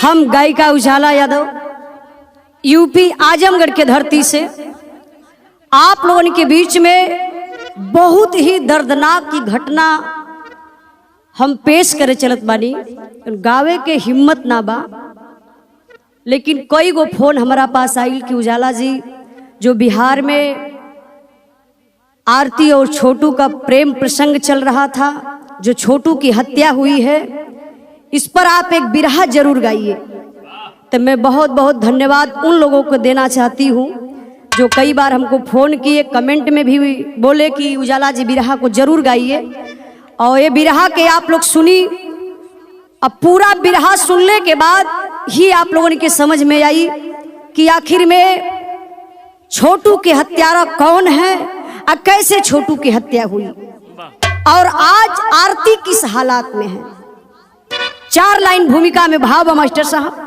हम गायिका उजाला यादव यूपी आजमगढ़ के धरती से आप लोगों के बीच में बहुत ही दर्दनाक की घटना हम पेश करे चलत बानी। गावे के हिम्मत ना बा, लेकिन कई गो फोन हमारा पास आइल कि उजाला जी जो बिहार में आरती और छोटू का प्रेम प्रसंग चल रहा था, जो छोटू की हत्या हुई है, इस पर आप एक बिरहा जरूर गाइए। तो मैं बहुत बहुत धन्यवाद उन लोगों को देना चाहती हूँ जो कई बार हमको फ़ोन किए, कमेंट में भी बोले कि उजाला जी बिरहा को जरूर गाइए। और ये बिरहा के आप लोग सुनी, अब पूरा बिरहा सुनने के बाद ही आप लोगों के समझ में आई कि आखिर में छोटू के हत्यारा कौन है और कैसे छोटू की हत्या हुई और आज आरती किस हालात में है। 4 लाइन भूमिका में भाव मास्टर साहब।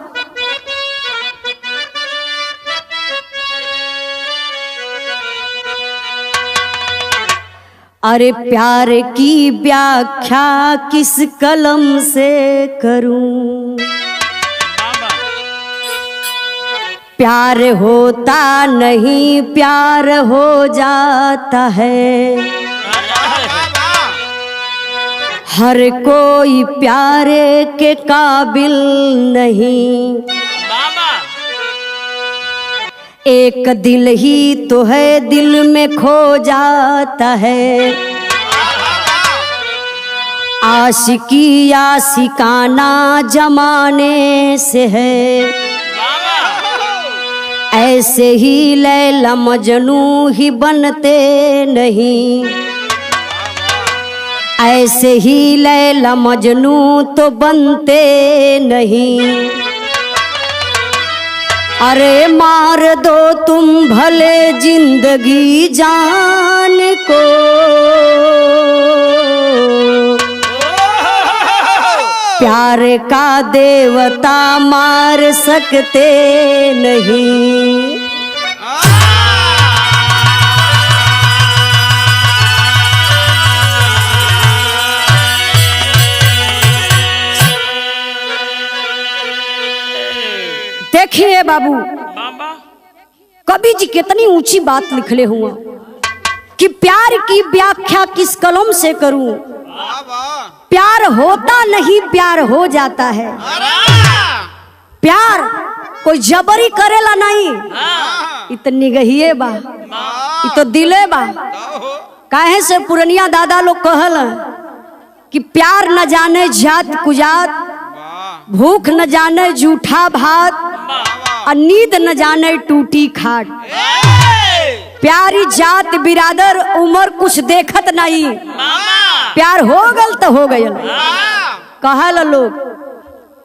अरे प्यार की व्याख्या किस कलम से करूं, प्यार होता नहीं प्यार हो जाता है, हर कोई प्यारे के काबिल नहीं, एक दिल ही तो है दिल में खो जाता है, आशिकी आशिकाना जमाने से है, ऐसे ही लैला मजनू ही बनते नहीं, ऐसे ही लैला मजनू तो बनते नहीं। अरे मार दो तुम भले जिंदगी जान को, प्यार का देवता मार सकते नहीं। देखिए बाबू, कवि जी कितनी ऊंची बात लिखले हुआ कि प्यार की व्याख्या किस कलम से करूं, प्यार होता नहीं प्यार हो जाता है, प्यार कोई जबरी करेला नहीं, इतनी गहिए बा, तो दिले बा। काहे से पुरनिया दादा लोग कहल कि प्यार न जाने जात कुजात, भूख न जाने जूठा भात, और नींद न जाने टूटी खाट, प्यारी जात बिरादर उम्र कुछ देखत नहीं, प्यार हो गल तो हो गयल। कहल लोग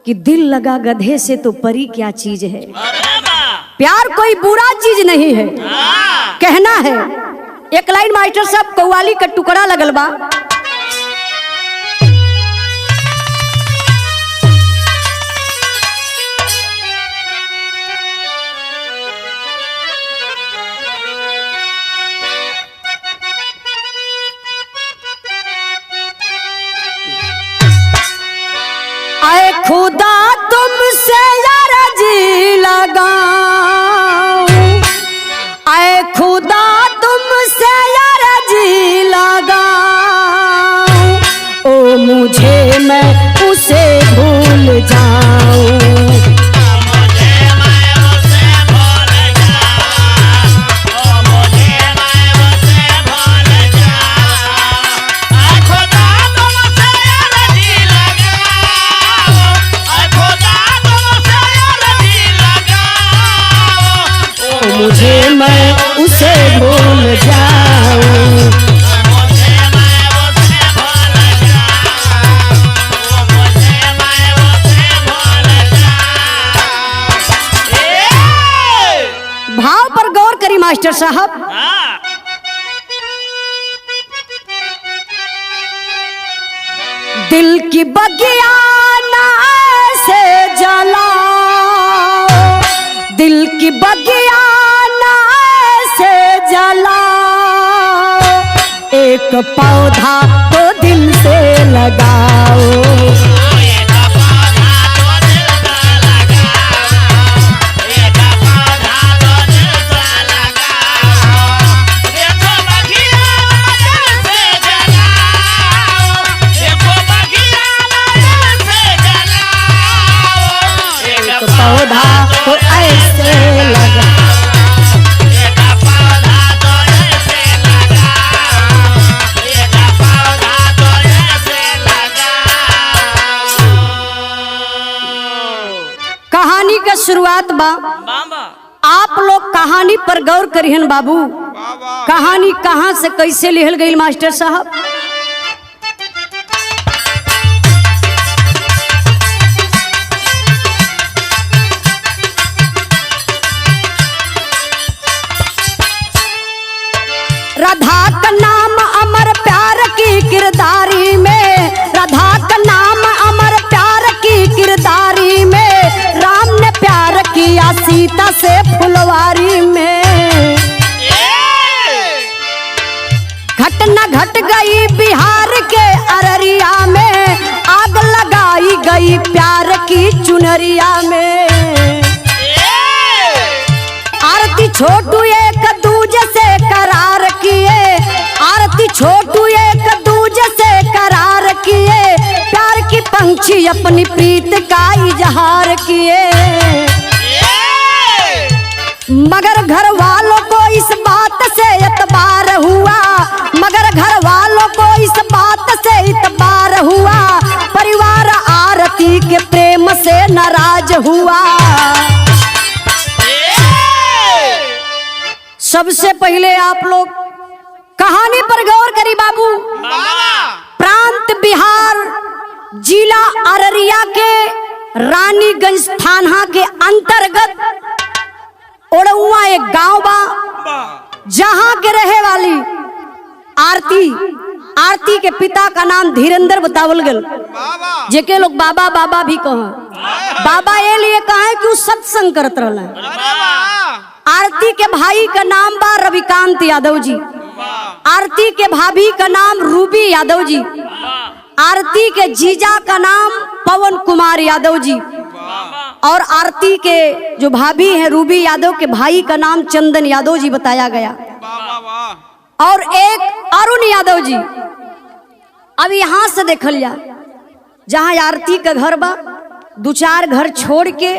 कि दिल लगा गधे से तो परी क्या चीज है, प्यार कोई बुरा चीज नहीं है, कहना है। एक लाइन मास्टर साहब, कव्वाली का टुकड़ा लगल बा। आए खुदा तुमसे अर्जी लगाऊं, आए खुदा तुमसे अर्जी लगाऊं, ओ मुझे मैं उसे भूल जाऊं, मुझे मैं उसे भूल जाऊं। भाव पर गौर करी मास्टर साहब। दिल की बगिया ना ऐसे जलाओ, दिल की बगिया जलाओ, एक पौधा तो दिल से लगाओ, एक पौधा तो दिल से लगाओ, शुरुआत बा। आप लोग कहानी पर गौर करिहन बाबू। कहानी कहां से कैसे लिखल गई मास्टर साहब। राधा का नाम अमर प्यार की किरदारी में, राधा का नाम अमर प्यार की किरदारी में, राम ने प्यार किया सीता से फुलवारी में। घटना घट गई बिहार के अररिया में, आग लगाई गई प्यार की चुनरिया में। आरती छोटू एक दूजे से करार किए, आरती छोटू एक दूजे से करार किए, प्यार की पंछी अपनी प्रीत का इजहार किए। मगर घर वालों को इस बात से इतबार हुआ, मगर घर वालों को इस बात से इतबार हुआ, परिवार आरती के प्रेम से नाराज हुआ। सबसे पहले आप लोग कहानी पर गौर करी बाबू। प्रांत बिहार, जिला अररिया के रानीगंज थाना के अंतर्गत ओड़ुआ एक गांव बा, जहां के रहे वाली आरती के पिता का नाम धीरेन्द्र बतावल गल, जेके लोग बाबा बाबा भी कहा। बाबा ये लिए कहा कि वो सत्संग करत रहला। आरती के भाई का नाम बा रविकांत यादव जी, आरती के भाभी का नाम रूबी यादव जी, आरती के जीजा का नाम पवन कुमार यादव जी, और आरती के जो भाभी हैं रूबी यादव के भाई का नाम चंदन यादव जी बताया गया, और एक अरुण यादव जी। अब यहाँ से देखल जा, जहाँ आरती का घर बा, दो चार घर छोड़ के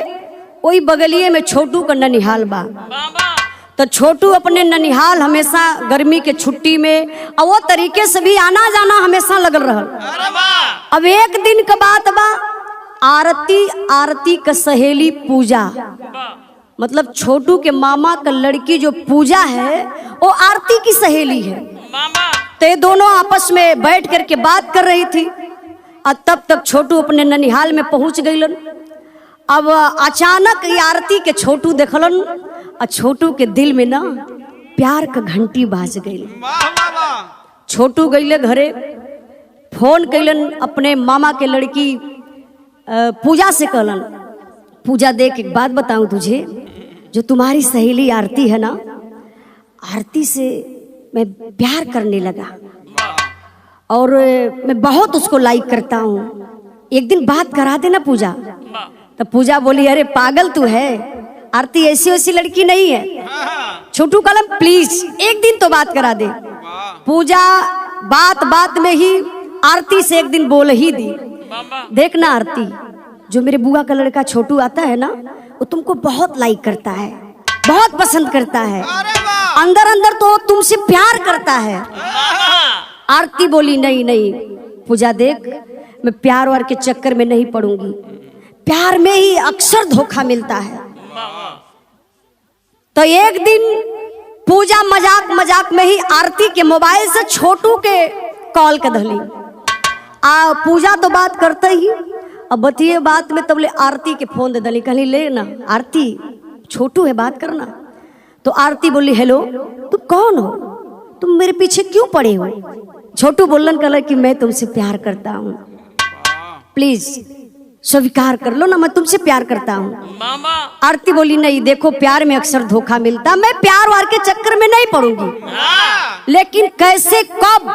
वही बगलिए में छोटू का ननिहाल बा। तो छोटू अपने ननिहाल हमेशा गर्मी के छुट्टी में और वो तरीके से भी आना जाना हमेशा लगल रहल। अब एक दिन का बात बा, आरती का सहेली पूजा, मतलब छोटू के मामा का लड़की जो पूजा है वो आरती की सहेली है। तो ये दोनों आपस में बैठ करके बात कर रही थी, और तब तक छोटू अपने ननिहाल में पहुंच गईलन। अब अचानक ये आरती के छोटू देखलन, और छोटू के दिल में ना प्यार का घंटी बाज गई। छोटू गईले घरे, फोन कैलन अपने मामा के लड़की पूजा से, कहलन पूजा देख एक बात बताऊं तुझे, जो तुम्हारी सहेली आरती है ना, आरती से मैं प्यार करने लगा और मैं बहुत उसको लाइक करता हूँ, एक दिन बात करा देना पूजा। तो पूजा बोली अरे पागल तू है, आरती ऐसी वैसी लड़की नहीं है। छोटू कलम प्लीज एक दिन तो बात करा दे। पूजा बात बात में ही आरती से एक दिन बोल ही दी, देखना आरती, जो मेरे बुआ का लड़का छोटू आता है ना, वो तुमको बहुत लाइक करता है, बहुत पसंद करता है, अंदर अंदर तो तुमसे प्यार करता है। आरती बोली नहीं नहीं पूजा देख, मैं प्यार वार के चक्कर में नहीं पड़ूंगी, प्यार में ही अक्सर धोखा मिलता है। तो एक दिन पूजा मजाक मजाक में ही आरती के मोबाइल से छोटू के कॉल कर धली। पूजा तो बात करते ही, अब बतिए बात में तब ले आरती के फोन दे दली, कहली ले ना आरती, छोटू है बात करना। तो आरती बोली हेलो, तुम कौन हो, तुम मेरे पीछे क्यों पड़े हो। छोटू बोलन कहला कि मैं तुमसे प्यार करता हूँ, प्लीज स्वीकार कर लो ना, मैं तुमसे प्यार करता हूँ। आरती बोली नहीं देखो, प्यार में अक्सर धोखा मिलता, मैं प्यार वार के चक्कर में नहीं पड़ूंगी। लेकिन कैसे कब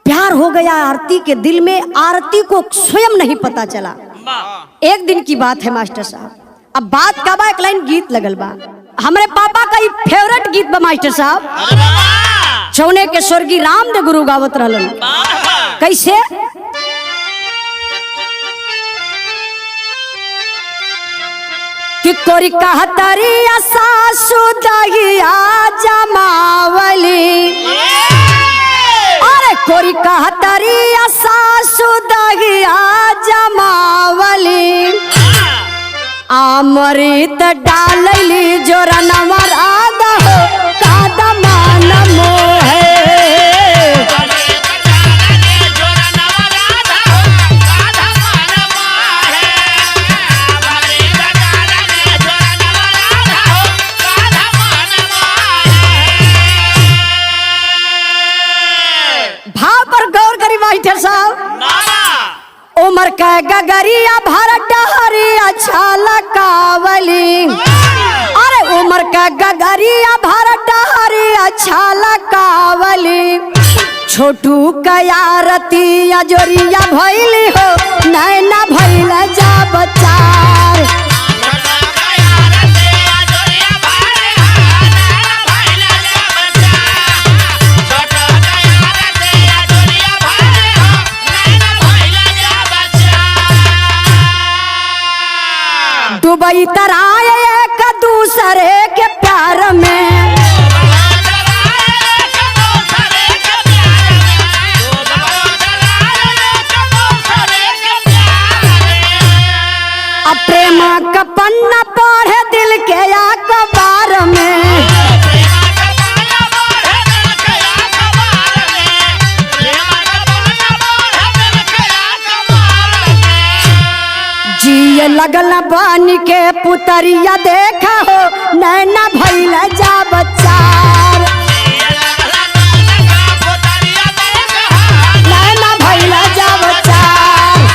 प्यार हो गया आरती के दिल में, आरती को स्वयं नहीं पता चला। एक दिन की बात है मास्टर साहब। अब बात का बा, एक लाइन गीत लगल बा, हमारे पापा का ही फेवरेट गीत बा मास्टर साहब, चौने के स्वर्गीय रामदेव गुरु गावत रहलन। कैसे कि कोरी कहतरिया सासु दहिया जमावली, अरे कोरी कहतरिया सासु दहिया जमावली, अमृत डालली जोरा नवराद हो कादमान मोहे भाव पर गौर करी मास्टर साहब। उमर का गगरिया भरत हरिया छाला कावली, अरे उमर का गगरिया भरत हरिया छाला कावली, छोटू कयारती अजोरिया भैली हो नैना भैल जा बचार। दुबई तराए एक दूसरे के प्यार में, अब प्रेम का पन्ना पढ़े दिल के अखबार में, जिए लगल बन के पुतरिया देखा हो नैना भैल जा बचार। नैना भैल जा बचार।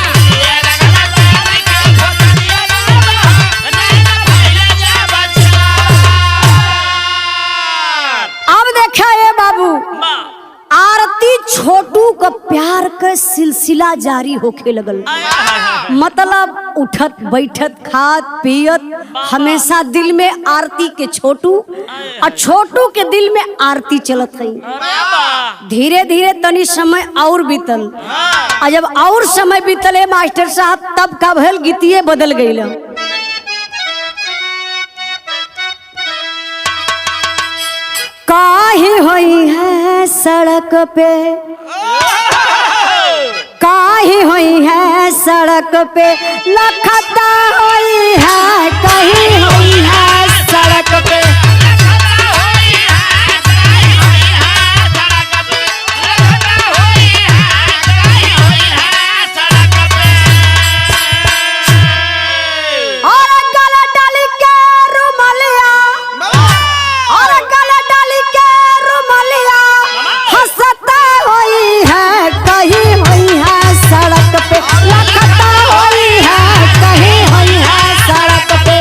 अब देखा ये बाबू आरती छोटू का प्यार का सिलसिला जारी होके लगल, मतलब उठत बैठत खात पियत हमेशा दिल में आरती के छोटू और छोटू के दिल में आरती चलत है। धीरे धीरे तनी समय और बीतल और जब और समय बीतले मास्टर साहब तब का भल गीतिये बदल गई। काहे होई है सड़क पे, काहे होई है सड़क पे लखता होई है, कहीं होई है सड़क पे। और गला डाली के रुमालिया, और गला डाली के रुमालिया हंसता होई है, कहीं होई है सड़क पे लखता होई है, कहीं होई है सड़क पे।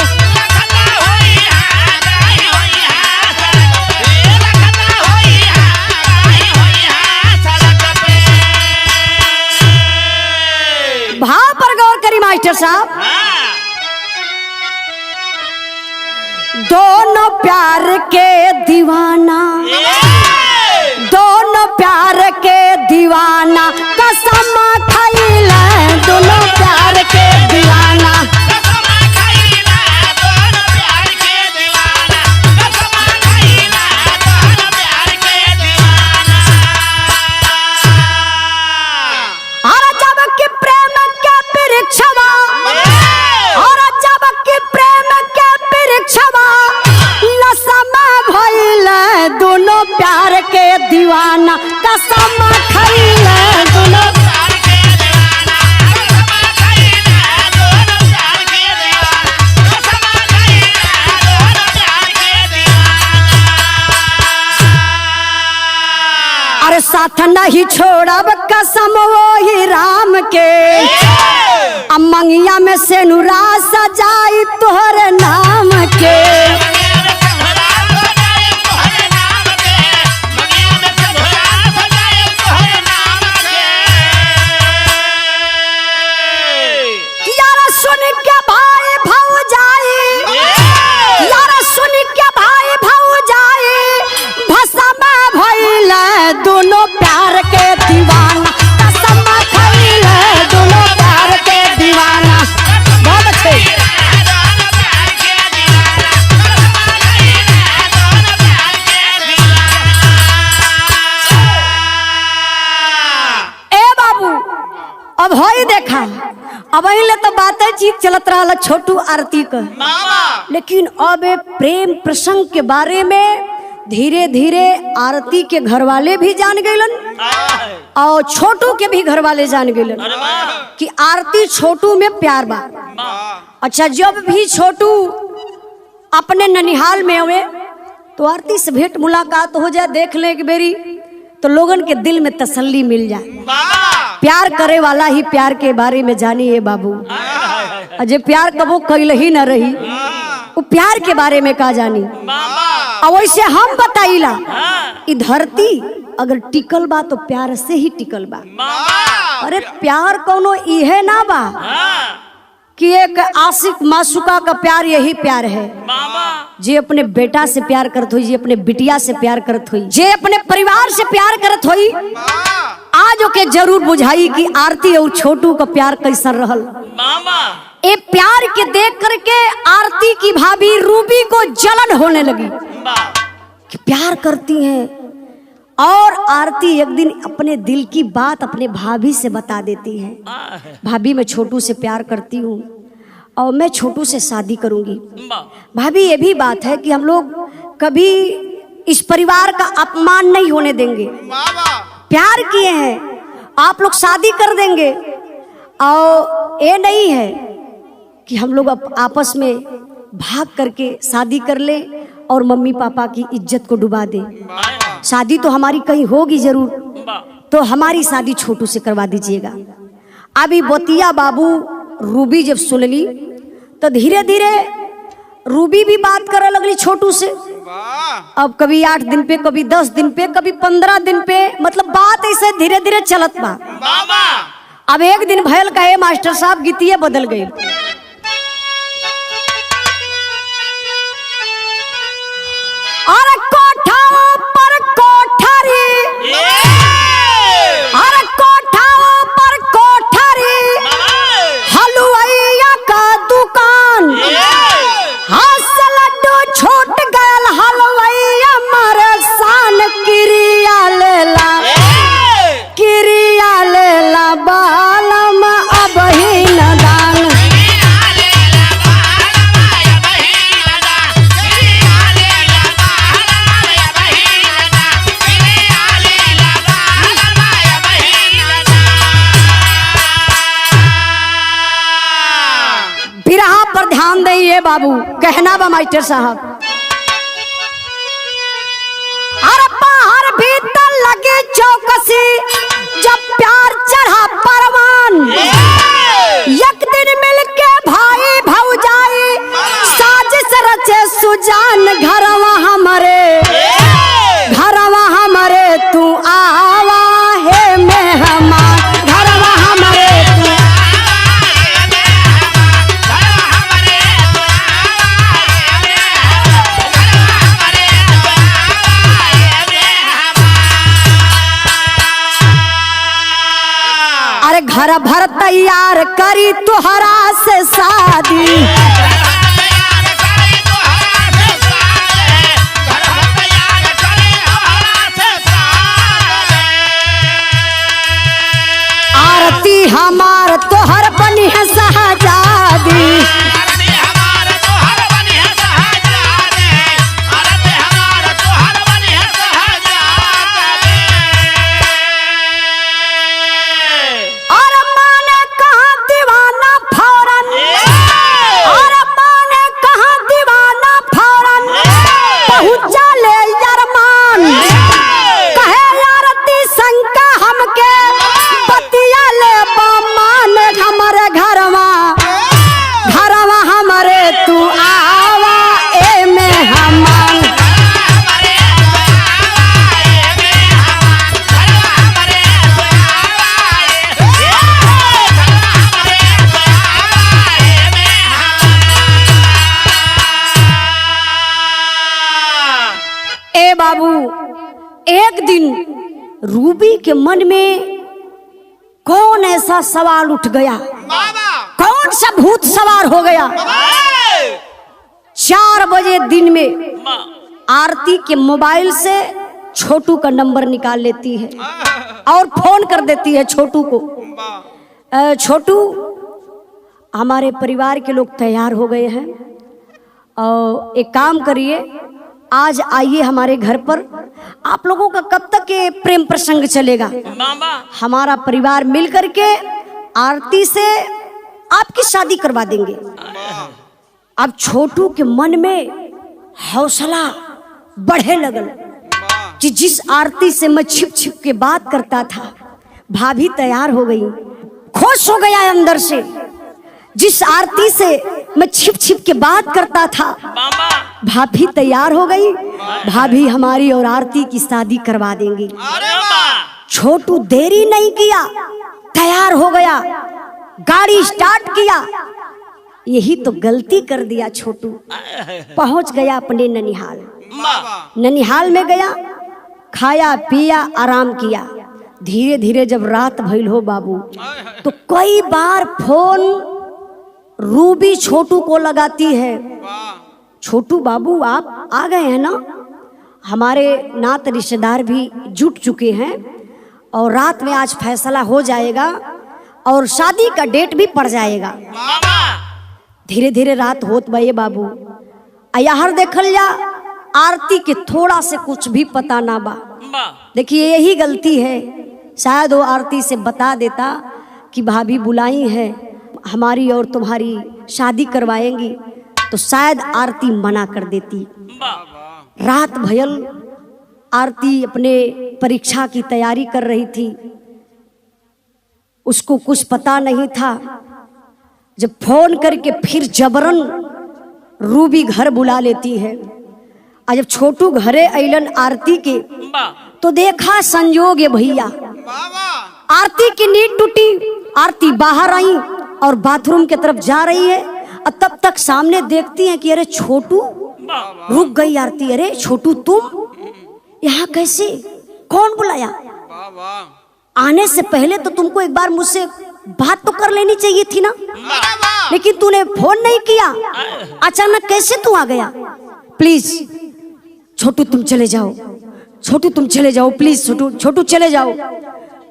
भाव पर गौर करी मास्टर साहब। दोनों प्यार के दीवाना, दोनों प्यार के दीवाना कसम खइला, दोनों प्यार के दीवाना। और जब कि प्रेम के परीक्षवा, और जब कि प्रेम के परीक्षवा लसम भइल, दोनों प्यार के दीवाना कसम खइला, दोनों प्यार के दीवाना कसम खइला, दोनों प्यार के दीवाना कसम खइला, दोनों प्यार के दीवाना। अरे साथ नहीं छोड़ब कसम वही राम के, मंगिया में से नुरा सजाई तोहर नाम के। यारा सुन के भाई भौजाई, यारा सुन के भाई भौजाई भसम भइल, दोनों प्यार के दीवाना कसम खइल, दोनों प्यार के दीवाना। बहुत अच्छे। ए बाबू अब होई देखा अब तो बातचीत चलत रहा छोटू आरती का, लेकिन अब प्रेम प्रसंग के बारे में धीरे धीरे आरती के घर वाले भी जान गए और छोटू के भी घर वाले जान गए कि आरती छोटू में प्यार बा। अच्छा, जब भी छोटू अपने ननिहाल में आवे तो आरती से भेंट मुलाकात हो जाए, देख ले कि बेरी तो लोगन के दिल में तसल्ली मिल जाए। प्यार करे वाला ही प्यार के बारे में जानी है बाबू। अजय प्यार कबो कैल ही न रही, वो प्यार के बारे में का जानी। और वैसे हम बताइला ई धरती अगर टिकल बा तो प्यार से ही टिकल बा। अरे प्यार कोनो इहे ना बा कि एक आशिक मासूका का प्यार यही प्यार है। जे अपने बेटा से प्यार करत हुई, जे अपने बिटिया से प्यार करत हुई, जे अपने परिवार से प्यार करत हुई, आज ओके जरूर बुझाई कि आरती और छोटू का प्यार कैसा रहल। ए प्यार के देख करके आरती की भाभी रूबी को जलन होने लगी कि प्यार करती हैं। और आरती एक दिन अपने दिल की बात अपने भाभी से बता देती है, भाभी मैं छोटू से प्यार करती हूँ और मैं छोटू से शादी करूंगी। भाभी ये भी बात है कि हम लोग कभी इस परिवार का अपमान नहीं होने देंगे, प्यार किए हैं, आप लोग शादी कर देंगे। और ये नहीं है कि हम लोग आपस में भाग करके शादी कर ले और मम्मी पापा की इज्जत को डुबा दे। शादी तो हमारी कहीं होगी जरूर, तो हमारी शादी छोटू से करवा दीजिएगा। अभी बतिया बाबू रूबी जब सुन ली तो धीरे धीरे रूबी भी बात करने लगली छोटू से। अब कभी 8 दिन पे, कभी 10 दिन पे, कभी 15 दिन पे, मतलब बात ऐसे धीरे धीरे चलत बा। अब एक दिन भयल कहे मास्टर साहब गीतिया बदल गई। अरे कोठा पर कोठरी, अरे कोठा पर कोठरी, हलवाइया का दुकान, हंस लड्डू छूट गयल हलवाइया मारे शान, क्रिया लेला बालम अब ही न दान। बिरहा पर ध्यान दइए बाबू, कहना बा मास्टर साहब। अरे बाहर भीतर लगे चौकसी, जब प्यार चढ़ा परवान, एक दिन मिलके भाई भौजाई साजिश रचे सुजान, घरवा हमरे तू आवा है मेहमान, घरवा हमरे तू। अरे घर भर तैयार करी तुहरा से शादी, आरती हमार तोहर बनी है शहजादी। बाबू एक दिन रूबी के मन में कौन ऐसा सवाल उठ गया, कौन सा भूत सवार हो गया। 4 बजे दिन में आरती के मोबाइल से छोटू का नंबर निकाल लेती है और फोन कर देती है छोटू को। छोटू हमारे परिवार के लोग तैयार हो गए हैं और एक काम करिए, आज आइए हमारे घर पर। आप लोगों का कब तक ये प्रेम प्रसंग चलेगा? हमारा परिवार मिल करके आरती से आपकी शादी करवा देंगे। अब छोटू के मन में हौसला बढ़े लगल कि जिस आरती से मैं छिप छिप के बात करता था, भाभी तैयार हो गई, खुश हो गया अंदर से। जिस आरती से मैं छिप छिप के बात करता था, भाभी तैयार हो गई, भाभी हमारी और आरती की शादी करवा देंगी। छोटू देरी नहीं किया, तैयार हो गया, गाड़ी स्टार्ट किया। यही तो गलती कर दिया छोटू। पहुंच गया अपने ननिहाल। ननिहाल में गया, खाया पिया आराम किया। धीरे धीरे जब रात भइल हो बाबू, तो कई बार फोन रूबी छोटू को लगाती है। छोटू बाबू आप आ गए हैं ना? हमारे नात रिश्तेदार भी जुट चुके हैं और रात में आज फैसला हो जाएगा और शादी का डेट भी पड़ जाएगा। धीरे धीरे रात होत बे बाबू। यार देखल जा, आरती के थोड़ा से कुछ भी पता ना बा। देखिए यही गलती है, शायद वो आरती से बता देता कि भाभी बुलाई है, हमारी और तुम्हारी शादी करवाएंगी, तो शायद आरती मना कर देती। रात भयल, आरती अपने परीक्षा की तैयारी कर रही थी, उसको कुछ पता नहीं था। जब फोन करके फिर जबरन रूबी घर बुला लेती है, और जब छोटू घरे अइलन आरती के, तो देखा संयोग है भैया, आरती की नींद टूटी। आरती बाहर आई और बाथरूम की तरफ जा रही है, और तब तक सामने देखती है कि अरे छोटू। रुक गई आरती, अरे छोटू तुम यहाँ कैसे? कौन बुलाया? आने से पहले तो तुमको एक बार मुझसे बात तो कर लेनी चाहिए थी ना, लेकिन तूने फोन नहीं किया, अचानक कैसे तू आ गया? प्लीज छोटू तुम चले जाओ, छोटू तुम चले जाओ, प्लीज छोटू चले जाओ।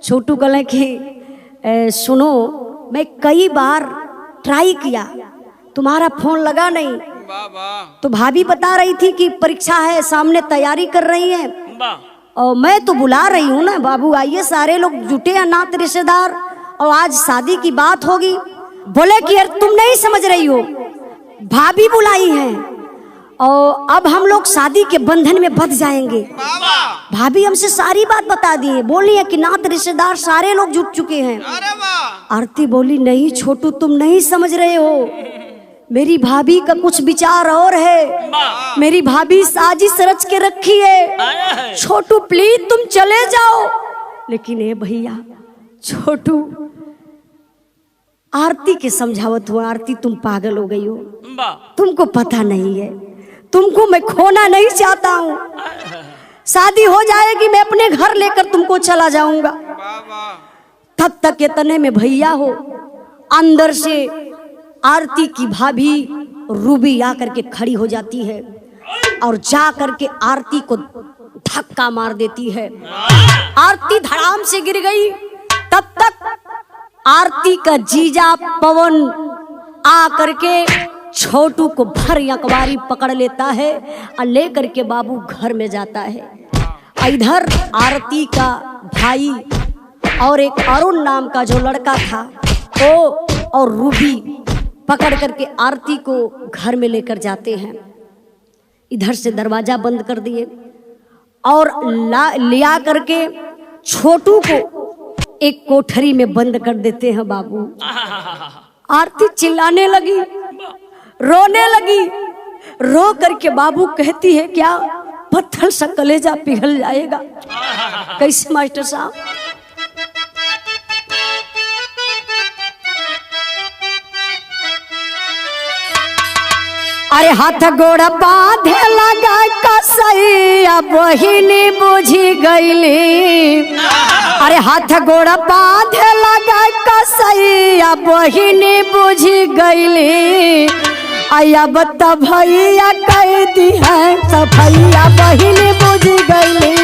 छोटू कहले कि सुनो, मैं कई बार ट्राई किया, तुम्हारा फोन लगा नहीं। तो भाभी बता रही थी कि परीक्षा है, सामने तैयारी कर रही है, और मैं तो बुला रही हूँ ना बाबू, आइए सारे लोग जुटे हैं नात रिश्तेदार, और आज शादी की बात होगी। बोले कि यार तुम नहीं समझ रही हो, भाभी बुलाई है और अब हम लोग शादी के बंधन में बंध जाएंगे। भाभी हमसे सारी बात बता दी है, बोली है कि नात रिश्तेदार सारे लोग जुट चुके हैं। आरती बोली नहीं छोटू, तुम नहीं समझ रहे हो, मेरी भाभी का कुछ विचार और है, मेरी भाभी साजिश रच के रखी है। छोटू प्लीज तुम चले जाओ। लेकिन ए भैया छोटू आरती के समझावत हुआ, आरती तुम पागल हो गई हो, तुमको पता नहीं है, तुमको मैं खोना नहीं चाहता हूँ। शादी हो जाएगी, मैं अपने घर लेकर तुमको चला जाऊंगा। तब तक इतने में भैया हो, अंदर से आरती की भाभी रूबी आकर के खड़ी हो जाती है और जा करके आरती को धक्का मार देती है। आरती धड़ाम से गिर गई। तब तक आरती का जीजा पवन आ करके छोटू को भर अखबारी पकड़ लेता है और लेकर के बाबू घर में जाता है। इधर आरती का भाई और एक अरुण नाम का जो लड़का था, वो और रूबी पकड़ करके आरती को घर में लेकर जाते हैं। इधर से दरवाजा बंद कर दिए और लिया करके छोटू को एक कोठरी में बंद कर देते हैं बाबू। आरती चिल्लाने लगी, रोने लगी। रो करके बाबू कहती है क्या पत्थर सा कलेजा पिघल जाएगा। कैसे मास्टर साहब? अरे हाथ गोड़ बांधे लगा कसैया बहिनी बुझी गईली। अरे हाथ गोड़ बांधे लगा कसैया बहिनी बुझी गईली। आया बता भैया कह दी है तो भैया बहिनी बुझी गईली।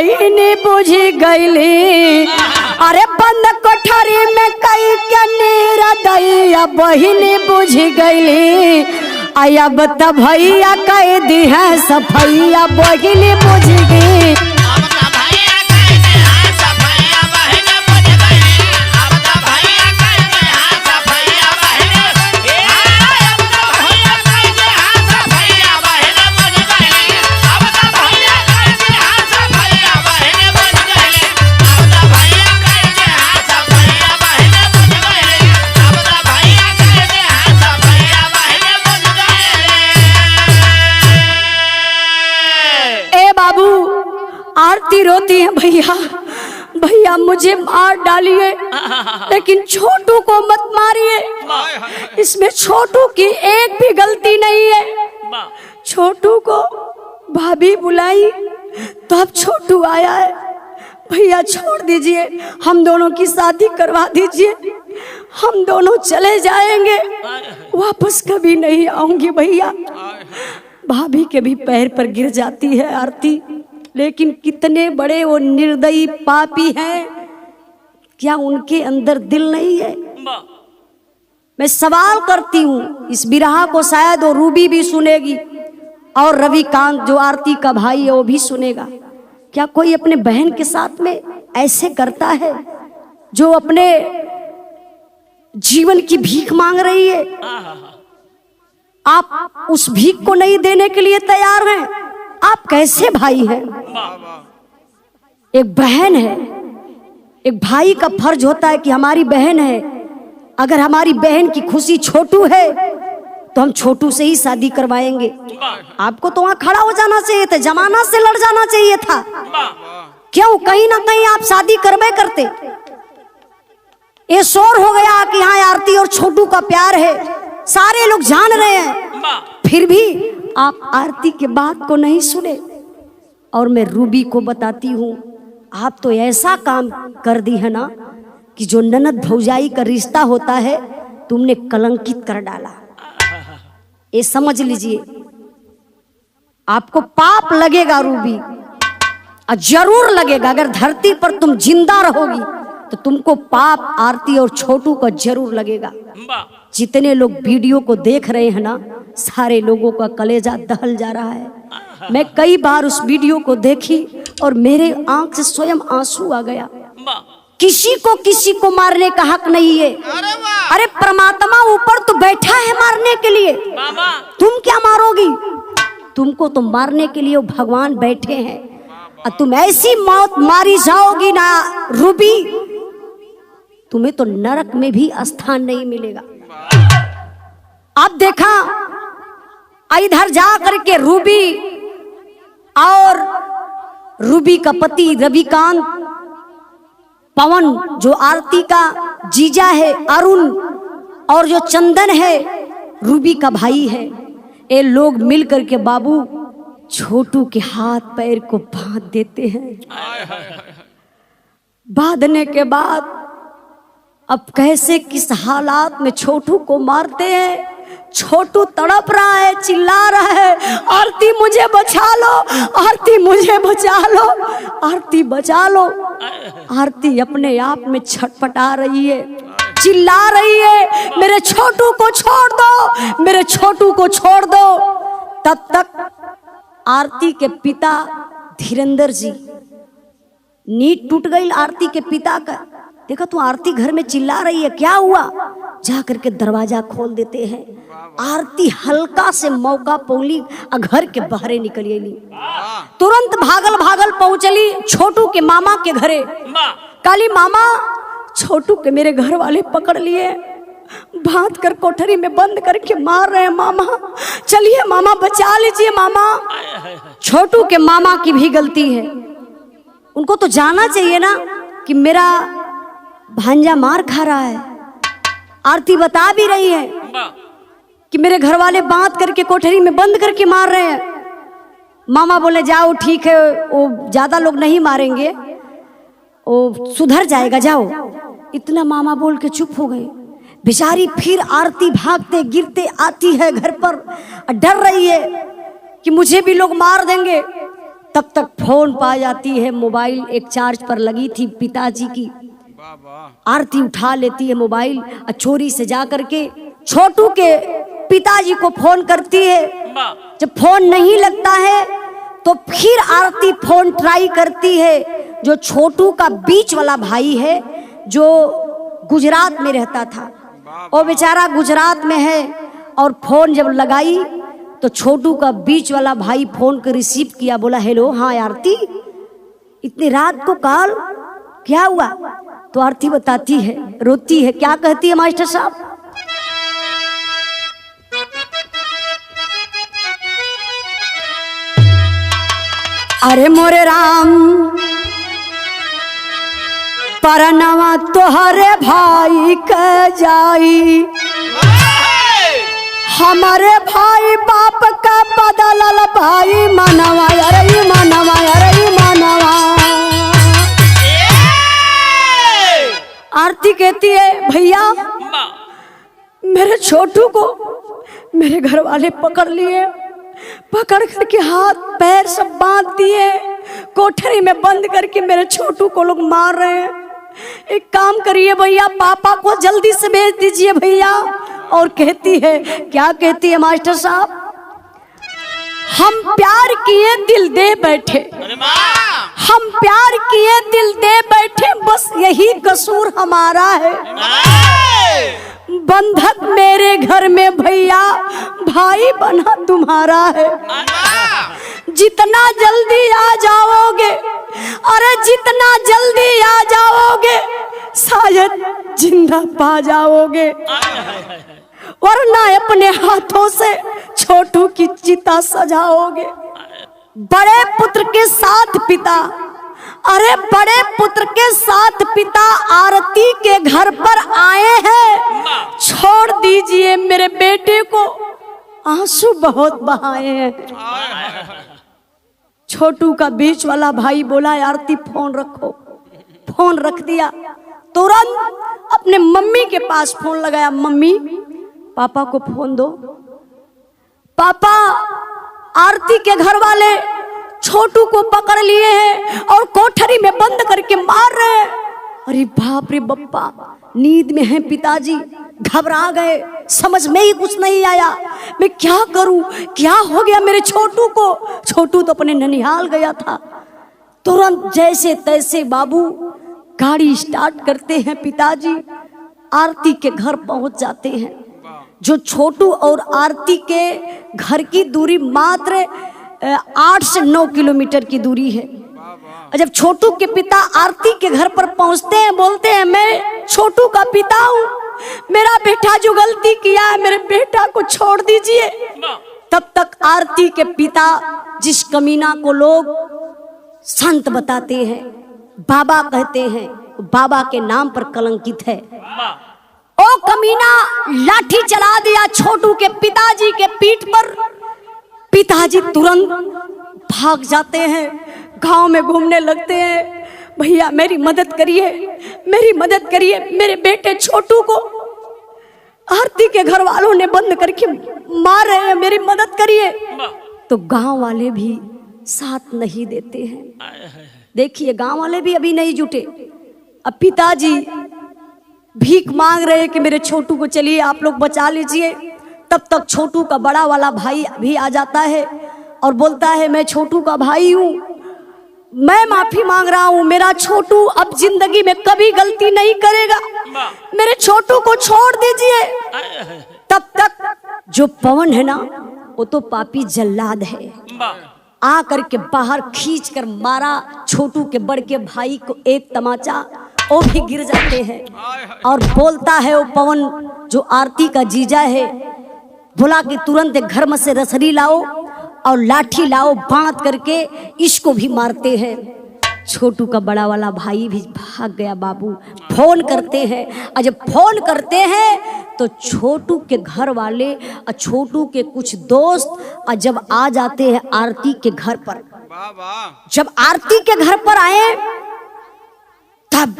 बहिनी बुझ गईली, अरे बंद कोठरी में कई के निरदैया बहिनी बुझ गईली, अब त भैया कह दी है सफैया बहिनी बुझ गई। आरती रोती है, भैया भैया मुझे मार डालिए लेकिन छोटू को मत मारिए, इसमें छोटू की एक भी गलती नहीं है। छोटू को भाभी बुलाई तो अब छोटू आया है, भैया छोड़ दीजिए, हम दोनों की शादी करवा दीजिए, हम दोनों चले जाएंगे, वापस कभी नहीं आऊंगी। भैया भाभी के भी पैर पर गिर जाती है आरती, लेकिन कितने बड़े वो निर्दयी पापी हैं, क्या उनके अंदर दिल नहीं है? मैं सवाल करती हूँ, इस बिरहा को शायद वो रूबी भी सुनेगी और रविकांत जो आरती का भाई है वो भी सुनेगा। क्या कोई अपने बहन के साथ में ऐसे करता है जो अपने जीवन की भीख मांग रही है? आप उस भीख को नहीं देने के लिए तैयार हैं? आप कैसे भाई हैं? एक बहन है, एक भाई का फर्ज होता है कि हमारी बहन है, अगर हमारी बहन की खुशी छोटू है तो हम छोटू से ही शादी करवाएंगे। आपको तो वहां खड़ा हो जाना चाहिए था, जमाना से लड़ जाना चाहिए था। क्यों कहीं ना कहीं आप शादी करवे करते? ये शोर हो गया कि हाँ आरती और छोटू का प्यार है, सारे लोग जान रहे हैं, फिर भी आप आरती के बात को नहीं सुने। और मैं रूबी को बताती हूँ, आप तो ऐसा काम कर दी है ना कि जो ननद भौजाई का रिश्ता होता है तुमने कलंकित कर डाला। ये समझ लीजिए, आपको पाप लगेगा रूबी, और जरूर लगेगा। अगर धरती पर तुम जिंदा रहोगी तो तुमको पाप आरती और छोटू का जरूर लगेगा। जितने लोग वीडियो को देख रहे हैं ना, सारे लोगों का कलेजा दहल जा रहा है। मैं कई बार उस वीडियो को देखी और मेरे आंख से स्वयं आंसू आ गया। किसी को मारने का हक नहीं है। अरे परमात्मा ऊपर तो बैठा है मारने के लिए, तुम क्या मारोगी? तुमको तो मारने के लिए वो भगवान बैठे हैं, और तुम ऐसी मौत मारी जाओगी ना रूबी, तुम्हें तो नरक में भी स्थान नहीं मिलेगा। अब देखा इधर जा करके रूबी और रूबी का पति रविकांत, पवन जो आरती का जीजा है, अरुण, और जो चंदन है रूबी का भाई है, ये लोग मिल करके बाबू छोटू के हाथ पैर को बांध देते हैं। बांधने के बाद अब कैसे किस हालात में छोटू को मारते हैं। छोटू तड़प रहा है, चिल्ला रहा है, आरती मुझे बचा लो, आरती मुझे बचा लो, आरती बचा लो। आरती अपने आप में छटपटा रही है, चिल्ला रही है, मेरे छोटू को छोड़ दो, मेरे छोटू को छोड़ दो। तब तक आरती के पिता धीरेंद्र जी, नींद टूट गई आरती के पिता का। देखा तू आरती घर में चिल्ला रही है, क्या हुआ? जा करके दरवाजा खोल देते हैं। आरती हल्का से मौका पौली, घर के बाहर निकल गई। तुरंत भागल पहुंचली छोटू के मामा के घरे। काली मामा, छोटू के मेरे घर वाले पकड़ लिए, बांध कर कोठरी में बंद करके मार रहे हैं मामा, चलिए मामा बचा लीजिए मामा। छोटू के मामा की भी गलती है, उनको तो जाना चाहिए ना कि मेरा भांजा मार खा रहा है। आरती बता भी रही है कि मेरे घर वाले बांध करके कोठरी में बंद करके मार रहे हैं। मामा बोले जाओ ठीक है, वो ज्यादा लोग नहीं मारेंगे, वो सुधर जाएगा, जाओ। इतना मामा बोल के चुप हो गए। बेचारी फिर आरती भागते गिरते आती है घर पर, डर रही है कि मुझे भी लोग मार देंगे। तब तक फोन पा जाती है, मोबाइल एक चार्ज पर लगी थी पिताजी की। आरती उठा लेती है मोबाइल और चोरी से जा करके छोटू के पिताजी को फोन करती है। जब फोन नहीं लगता है तो फिर आरती फोन ट्राई करती है। जो छोटू का बीच वाला भाई है जो गुजरात में रहता था, वो बेचारा गुजरात में है, और फोन जब लगाई तो छोटू का बीच वाला भाई फोन को रिसीव किया, बोला हेलो, हाँ आरती, इतनी रात को कॉल, क्या हुआ? तो आरती बताती है, रोती है, क्या कहती है मास्टर साहब? अरे मोरे राम, परनवा तोहरे भाई के जाई, हमारे भाई बाप का बदलल भाई मनवा, अरे मनवा, अरे मनवा। आरती कहती है भैया मेरे छोटू को मेरे घर वाले पकड़ लिए, पकड़ करके हाथ पैर सब बांध दिए, कोठरी में बंद करके मेरे छोटू को लोग मार रहे हैं। एक काम करिए भैया, पापा को जल्दी से भेज दीजिए भैया। और कहती है, क्या कहती है मास्टर साहब? हम प्यार किए दिल दे बैठे, हम प्यार किए दिल दे बैठे, बस यही कसूर हमारा है। बंधक मेरे घर में भैया, भाई बना तुम्हारा है। जितना जल्दी आ जाओगे, अरे जितना जल्दी आ जाओगे, शायद जिंदा पा जाओगे, वरना अपने हाथों से छोटू की चिता सजाओगे। बड़े पुत्र के साथ पिता, अरे बड़े पुत्र के साथ पिता आरती के घर पर आए हैं, छोड़ दीजिए मेरे बेटे को, आंसू बहुत बहाए हैं। छोटू का बीच वाला भाई बोला, आरती फोन रखो। फोन रख दिया, तुरंत अपने मम्मी के पास फोन लगाया, मम्मी पापा को फोन दो। पापा, आरती के घर वाले छोटू को पकड़ लिए हैं और कोठरी में बंद करके मार रहे हैं। अरे बाप रे बप्पा, नींद में हैं पिताजी, घबरा गए, समझ में ही कुछ नहीं आया, मैं क्या करूं, क्या हो गया मेरे छोटू को? छोटू तो अपने ननिहाल गया था। तुरंत जैसे तैसे बाबू गाड़ी स्टार्ट करते हैं पिताजी, आरती के घर पहुंच जाते हैं। जो छोटू और आरती के घर की दूरी मात्र 8 से 9 किलोमीटर की दूरी है। जब छोटू के पिता आरती के घर पर पहुंचते हैं, बोलते हैं मैं छोटू का पिता हूँ, मेरा बेटा जो गलती किया है मेरे बेटा को छोड़ दीजिए। तब तक आरती के पिता, जिस कमीना को लोग संत बताते हैं, बाबा कहते हैं, बाबा के नाम पर कलंकित है, ओ कमीना लाठी चला दिया छोटू के पिताजी के पीठ पर। पिताजी तुरंत भाग जाते हैं, गांव में घूमने लगते हैं, भैया मेरी मदद करिए, मेरी मदद करिए, मेरे बेटे छोटू को आरती के घर वालों ने बंद करके मार रहे हैं, मेरी मदद करिए। तो गांव वाले भी साथ नहीं देते हैं। देखिए गांव वाले भी अभी नहीं जुटे। अब पिताजी भीख मांग रहे हैं कि मेरे छोटू को चलिए आप लोग बचा लीजिए। तब तक छोटू का बड़ा वाला भाई भी आ जाता है और बोलता है मैं छोटू का भाई हूँ, मैं माफी मांग रहा हूँ, मेरा छोटू अब जिंदगी में कभी गलती नहीं करेगा, मेरे छोटू को छोड़ दीजिए। तब तक जो पवन है ना, वो तो पापी जल्लाद है, आ करके बाहर खींच कर मारा छोटू के बड़ के भाई को एक तमाचा, वो भी गिर जाते हैं। और बोलता है वो पवन जो आरती का जीजा है, बोला कि तुरंत घर में से रसरी लाओ और लाठी लाओ, बांध करके इसको भी मारते हैं। छोटू का बड़ा वाला भाई भी भाग गया। बाबू फोन करते हैं, और जब फोन करते हैं तो छोटू के घर वाले और छोटू के कुछ दोस्त और जब आ जाते हैं आरती के घर पर। जब आरती के घर पर आए तब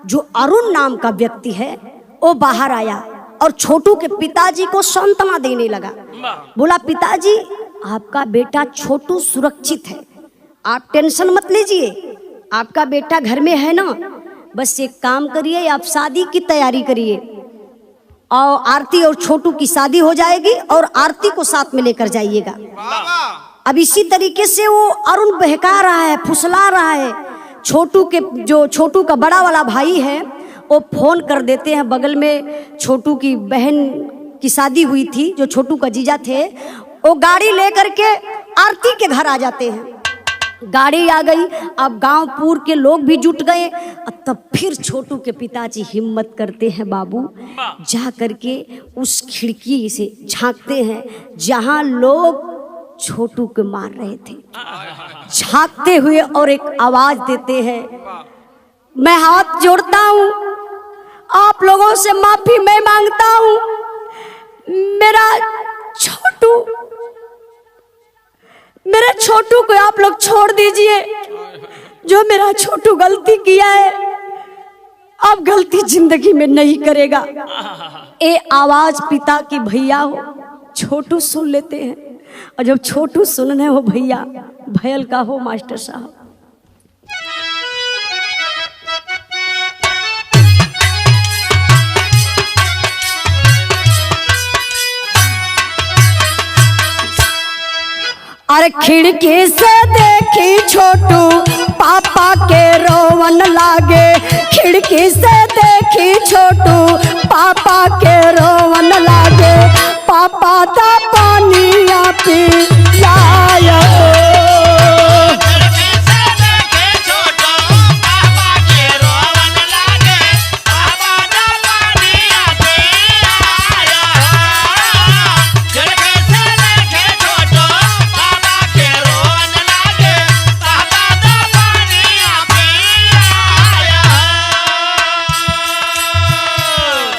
जो अरुण नाम का व्यक्ति है वो बाहर आया और छोटू के पिताजी को सांत्वना देने लगा। बोला पिताजी आपका बेटा छोटू सुरक्षित है, आप टेंशन मत लीजिए, आपका बेटा घर में है ना, बस एक काम करिए, आप शादी की तैयारी करिए और आरती और छोटू की शादी हो जाएगी और आरती को साथ में लेकर जाइएगा। अब इसी तरीके से वो अरुण बहका रहा है, फुसला रहा है। छोटू का बड़ा वाला भाई है, वो फोन कर देते हैं। बगल में छोटू की बहन की शादी हुई थी, जो छोटू का जीजा थे, वो गाड़ी लेकर के आरती के घर आ जाते हैं। गाड़ी आ गई, अब गांव पूर के लोग भी जुट गए। तब फिर छोटू के पिताजी हिम्मत करते हैं, बाबू जा करके उस खिड़की से झांकते हैं जहां लोग छोटू को मार रहे थे। झांकते हुए और एक आवाज देते हैं, मैं हाथ जोड़ता हूं, आप लोगों से माफी मैं मांगता हूं, मेरे छोटू को आप लोग छोड़ दीजिए। जो मेरा छोटू गलती किया है, अब गलती जिंदगी में नहीं करेगा। ये आवाज पिता की भैया हो छोटू सुन लेते हैं, और जब छोटू सुनने हो भैया भयल का हो मास्टर साहब। अरे खिड़की से देखी छोटू पापा के रोवन लागे, खिड़की से देखी छोटू पापा के रोवन लागे, पापा दा पानिया पी लाया।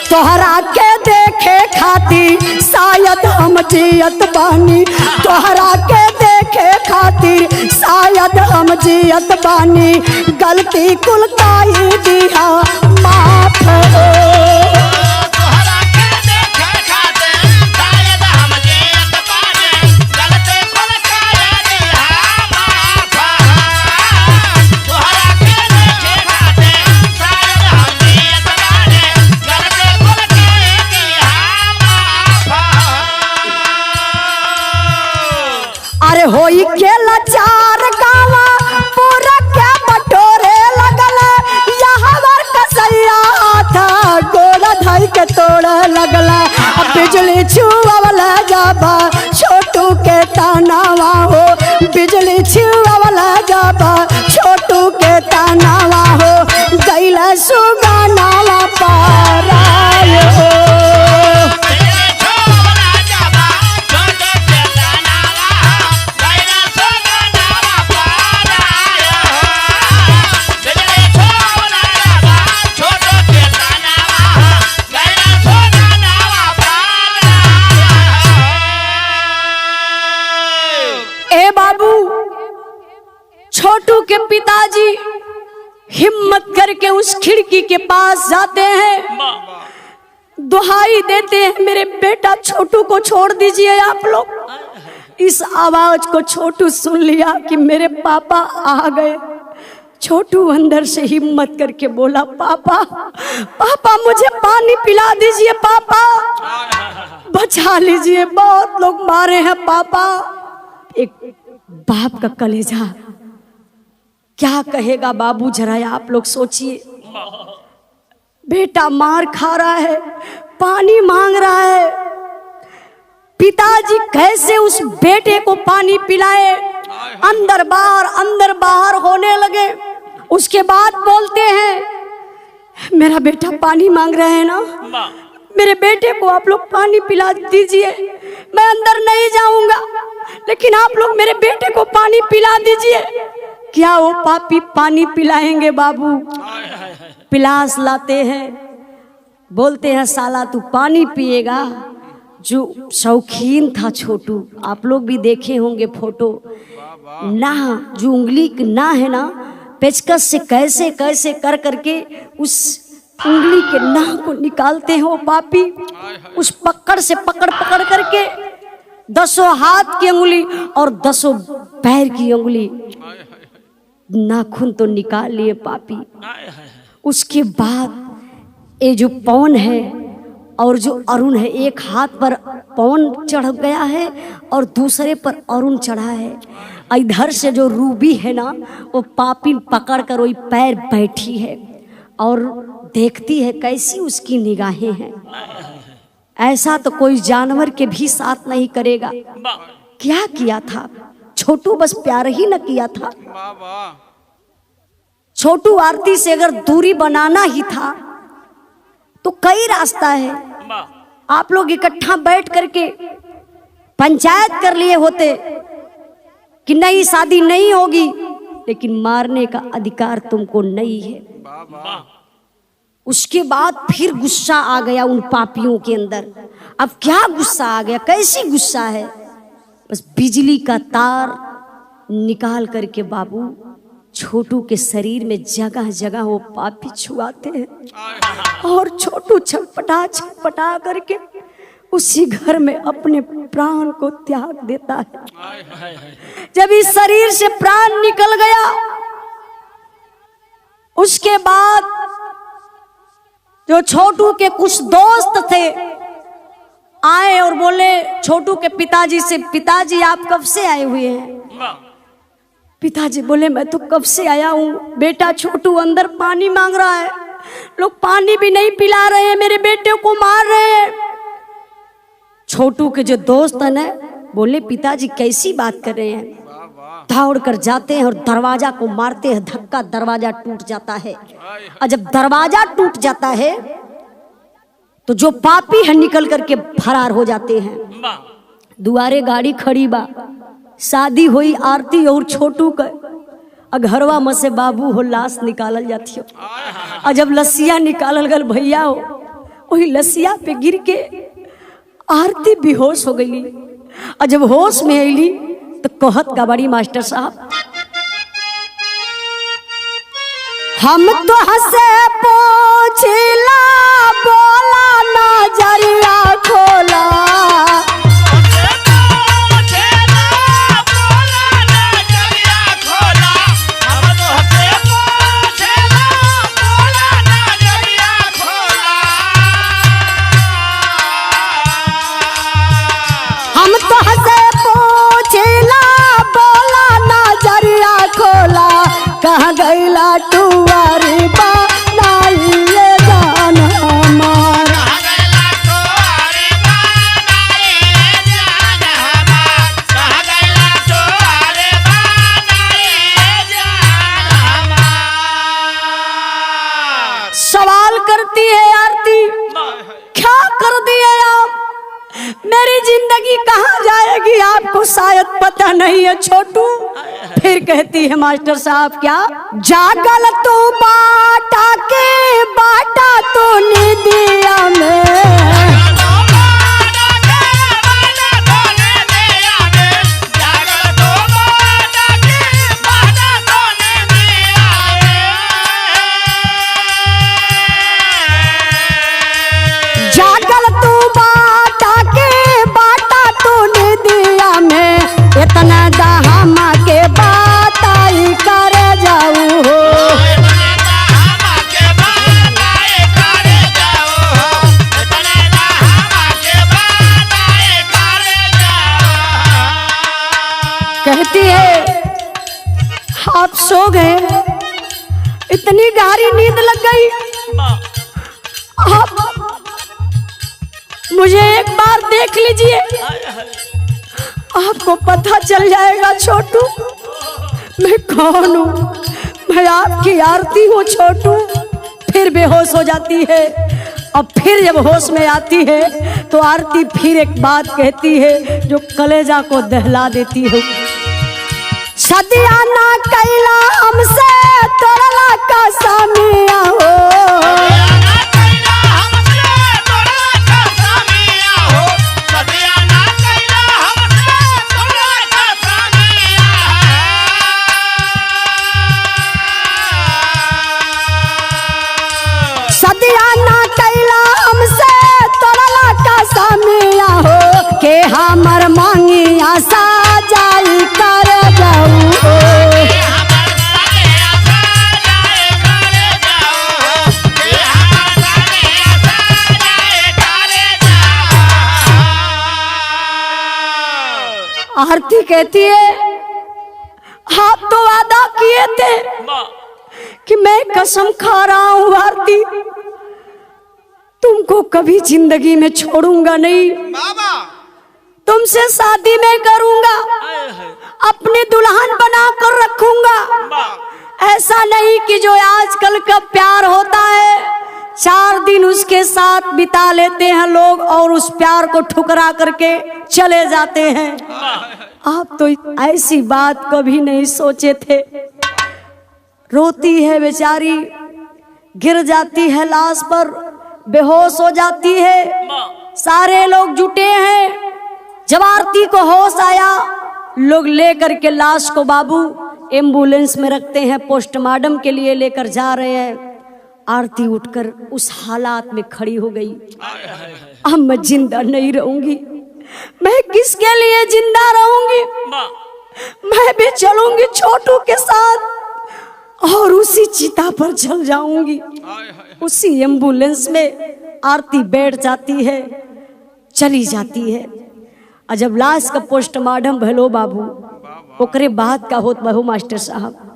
तोहरा के देखे खातिर शायद हम जियत बानी, तोहरा के देखे खातिर शायद हम जियत बानी, गलती कुल काई दिया माफ। होई के लाचार गावा पूरा के बटोरे लगल, यहाँ वर कसैया था गोड़ा धाई के तोड़े लगल। बिजली छुआवला जाबा छोटू के तानावा हो, बिजली छुआवला जाबा छोटू के तानावा हो, गैला सुगानावा पाराय हो। छोटू के पिताजी हिम्मत करके उस खिड़की के पास जाते हैं, दुहाई देते हैं, मेरे बेटा छोटू को छोड़ दीजिए आप लोग। इस आवाज को छोटू सुन लिया कि मेरे पापा आ गए। छोटू अंदर से हिम्मत करके बोला, पापा पापा मुझे पानी पिला दीजिए, पापा बचा लीजिए, बहुत लोग मारे हैं पापा। एक बाप का कलेजा क्या कहेगा बाबू, जरा आप लोग सोचिए। बेटा मार खा रहा है, पानी मांग रहा है, पिताजी कैसे उस बेटे को पानी पिलाए। अंदर बाहर होने लगे। उसके बाद बोलते हैं, मेरा बेटा पानी मांग रहे हैं ना, मेरे बेटे को आप लोग पानी पिला दीजिए। मैं अंदर नहीं जाऊंगा, लेकिन आप लोग मेरे बेटे को पानी पिला दीजिए। क्या वो पापी पानी पिलाएंगे बाबू? पिलास लाते हैं, बोलते हैं साला तू पानी पिएगा। जो शौकीन था छोटू, आप लोग भी देखे होंगे फोटो, ना जो उंगली ना है ना, पेचकस से कैसे कैसे कर करके उस उंगली के नाक को निकालते हैं वो पापी। उस पकड़ से पकड़ करके 10 हाथ की उंगली और 10 पैर की उंगली नाखून तो निकाल लिए पापी। उसके बाद ये जो पवन है और जो अरुण है, एक हाथ पर पवन चढ़ गया है और दूसरे पर अरुण चढ़ा है। इधर से जो रूबी है ना, वो पापी पकड़ कर वही पैर बैठी है और देखती है कैसी उसकी निगाहें हैं। ऐसा तो कोई जानवर के भी साथ नहीं करेगा। क्या किया था छोटू, बस प्यार ही न किया था। छोटू आरती से अगर दूरी बनाना ही था तो कई रास्ता है। आप लोग इकट्ठा बैठ करके पंचायत कर लिए होते कि नहीं शादी नहीं होगी, लेकिन मारने का अधिकार तुमको नहीं है। उसके बाद फिर गुस्सा आ गया उन पापियों के अंदर। अब क्या गुस्सा आ गया, कैसी गुस्सा है, बस बिजली का तार निकाल करके बाबू छोटू के शरीर में जगह जगह वो पापी छुआते हैं और छोटू छटपटा छटपटा करके उसी घर में अपने प्राण को त्याग देता है। जब इस शरीर से प्राण निकल गया, उसके बाद जो छोटू के कुछ दोस्त थे आए और बोले छोटू के पिताजी से, पिताजी आप कब से आए हुए हैं? पिताजी बोले मैं तो कब से आया हूँ, बेटा छोटू अंदर पानी मांग रहा है, लोग पानी भी नहीं पिला रहे हैं, मेरे बेटे को मार रहे हैं। छोटू के जो दोस्त है ना बोले पिताजी कैसी बात कर रहे हैं? दौड़ कर जाते हैं और दरवाजा को मारते हैं, धक्का दरवाजा टूट जाता है। और जब दरवाजा टूट जाता है तो जो पापी है निकल करके फरार हो जाते हैं। दुआरे गाड़ी खड़ी बा, शादी हुई आरती और छोटू का घरवा में से बाबू हो लाश निकालल जाती हो। और जब लसिया निकालल गल भैया हो, वही लसिया पे गिर के आरती बेहोश हो गई। और जब होश में अली तो कहत का बड़ी मास्टर साहब, हम तो हंसे पोछला बोला नजरिया खोला, कहाँ गैला टुआरी बनाइए जान हमार, सवाल करती है आरती, क्या कर दिए आप, मेरी जिंदगी कहाँ जाएगी आपको शायद पता नहीं है छोटू। फिर कहती है मास्टर साहब क्या, जागल तो बाटा के बाटा तो निदिया में, जागल तो बाटा के बाटा तो निदिया में, इतना दहमा के बाताई कर जाऊ हो, कहती है आप सो गए, इतनी गहरी नींद लग गई, आप मुझे एक बार देख लीजिए, आपको पता चल जाएगा छोटू मैं कौन हूँ, मैं आपकी आरती हूँ छोटू। फिर बेहोश हो जाती है। अब फिर जब होश में आती है तो आरती फिर एक बात कहती है जो कलेजा को दहला देती है, सदिया ना कैला हमसे तोड़ला का सामिया हो, के हमर मांगी आशा जाई कर जाऊ आरती कहती है आप तो वादा किए थे कि मैं कसम खा रहा हूं आरती, तुमको कभी जिंदगी में छोड़ूंगा नहीं, तुमसे शादी में करूंगा, अपनी दुल्हन बना कर रखूंगा। ऐसा नहीं कि जो आजकल का प्यार होता है 4 दिन उसके साथ बिता लेते हैं लोग और उस प्यार को ठुकरा करके चले जाते हैं। आप तो ऐसी बात कभी नहीं सोचे थे। रोती है बेचारी, गिर जाती है लाश पर, बेहोश हो जाती है। सारे लोग जुटे हैं। जब आरती को होश आया, लोग लेकर के लाश को बाबू एम्बुलेंस में रखते हैं, पोस्टमार्टम के लिए लेकर जा रहे हैं। आरती उठकर उस हालात में खड़ी हो गई। अब मैं जिंदा नहीं रहूंगी, मैं किसके लिए जिंदा रहूंगी? मैं भी चलूंगी छोटू के साथ और उसी चिता पर जल जाऊंगी। उसी एम्बुलेंस में आरती बैठ जाती है, चली जाती है। और जब लाश का पोस्टमार्टम भलो बाबू, ओकरे बाद का होत बहु मास्टर साहब,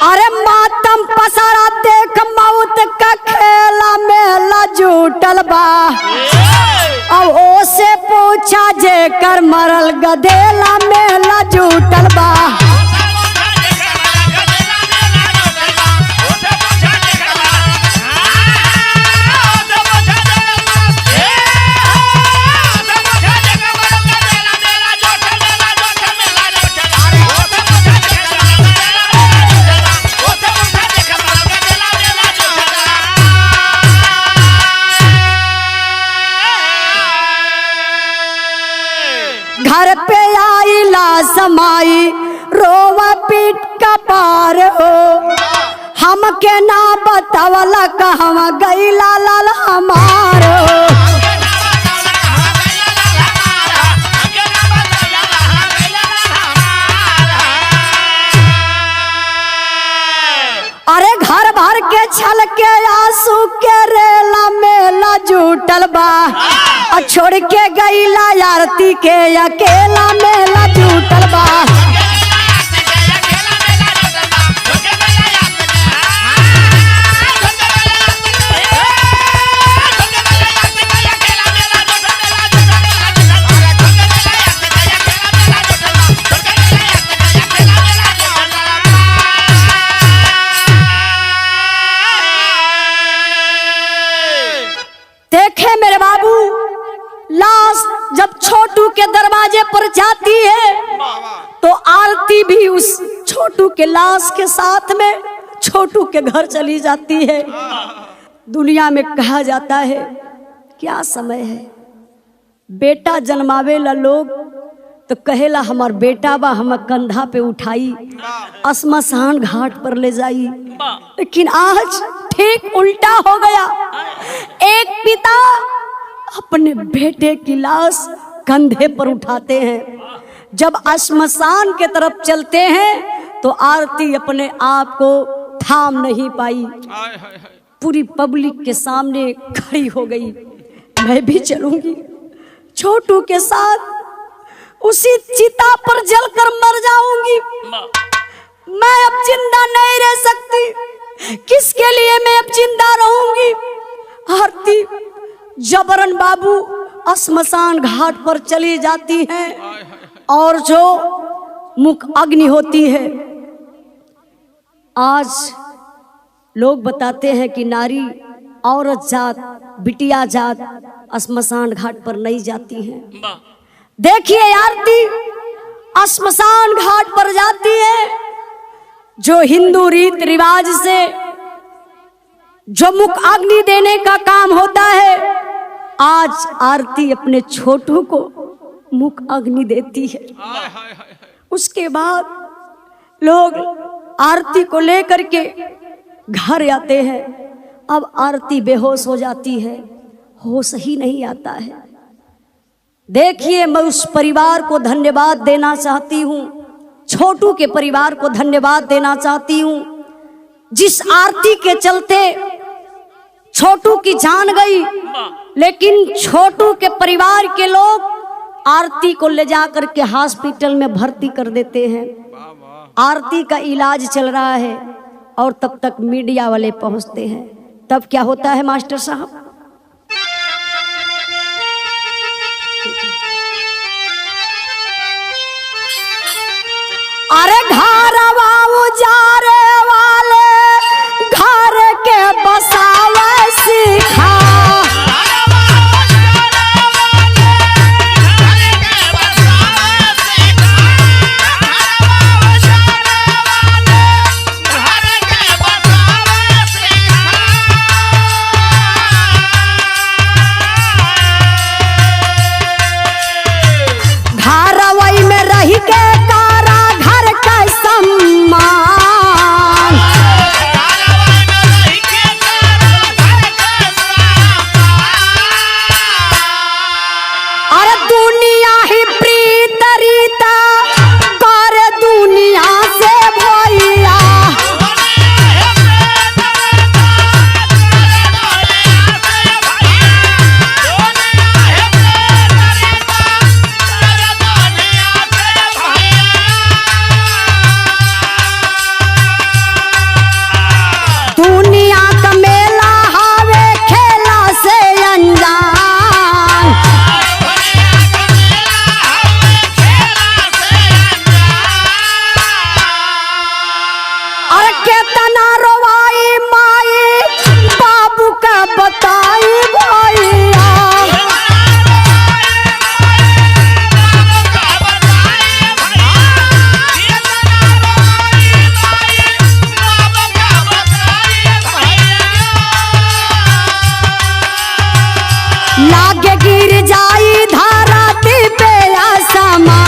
अरे मातम पसारा देख मौत का खेला मेला जुटल बा। अब ओसे पूछा जे कर मरल गधेला मेला जुटल बा। घर पे आई लाश समाई, रोवा पीट का पार हो। हमके ना बतावला कहवा गईला लाल हमार हो। अरे घर भर के छल के आंसू के रेला मेला जुटल बा। और छोड़ के गईला आरती के अकेला मेला जुटल बा। देखे मेरे बाबू, लाश जब छोटू के दरवाजे पर जाती है तो आरती भी उस छोटू के लाश के साथ में छोटू के घर चली जाती है। दुनिया में कहा जाता है क्या समय है, बेटा जन्मावेला लोग तो कहेला हमार बेटा बा, हम कंधा पे उठाई श्मशान घाट पर ले जाई। लेकिन आज ठीक उल्टा हो गया। एक पिता अपने बेटे की लाश कंधे पर उठाते हैं, जब श्मशान के तरफ चलते हैं तो आरती अपने आप को थाम नहीं पाई, पूरी पब्लिक के सामने खड़ी हो गई। मैं भी चलूंगी छोटू के साथ, उसी चिता पर जलकर मर जाऊंगी। मैं अब जिंदा नहीं रह सकती, किसके लिए मैं अब जिंदा रहूंगी? आरती जबरन बाबू श्मशान घाट पर चली जाती है और जो मुख अग्नि होती है। आज लोग बताते हैं कि नारी, औरत जात, बिटिया जात श्मशान घाट पर नहीं जाती हैं। देखिए आरती श्मशान घाट पर जाती है। जो हिंदू रीत रिवाज से जो मुख अग्नि देने का काम होता है, आज आरती अपने छोटू को मुख अग्नि देती है। उसके बाद लोग आरती को लेकर के घर आते हैं। अब आरती बेहोश हो जाती है, होश ही नहीं आता है। देखिए मैं उस परिवार को धन्यवाद देना चाहती हूँ, छोटू के परिवार को धन्यवाद देना चाहती हूँ, जिस आरती के चलते छोटू की जान गई, लेकिन छोटू के परिवार के लोग आरती को ले जाकर के हॉस्पिटल में भर्ती कर देते हैं। आरती का इलाज चल रहा है और तब तक मीडिया वाले पहुंचते हैं। तब क्या होता है मास्टर साहब? अरे घरवा उजारे वाले घर के बसावे सीखा। घरवई में रही के लागे गिर जाई धारा पे आसमान।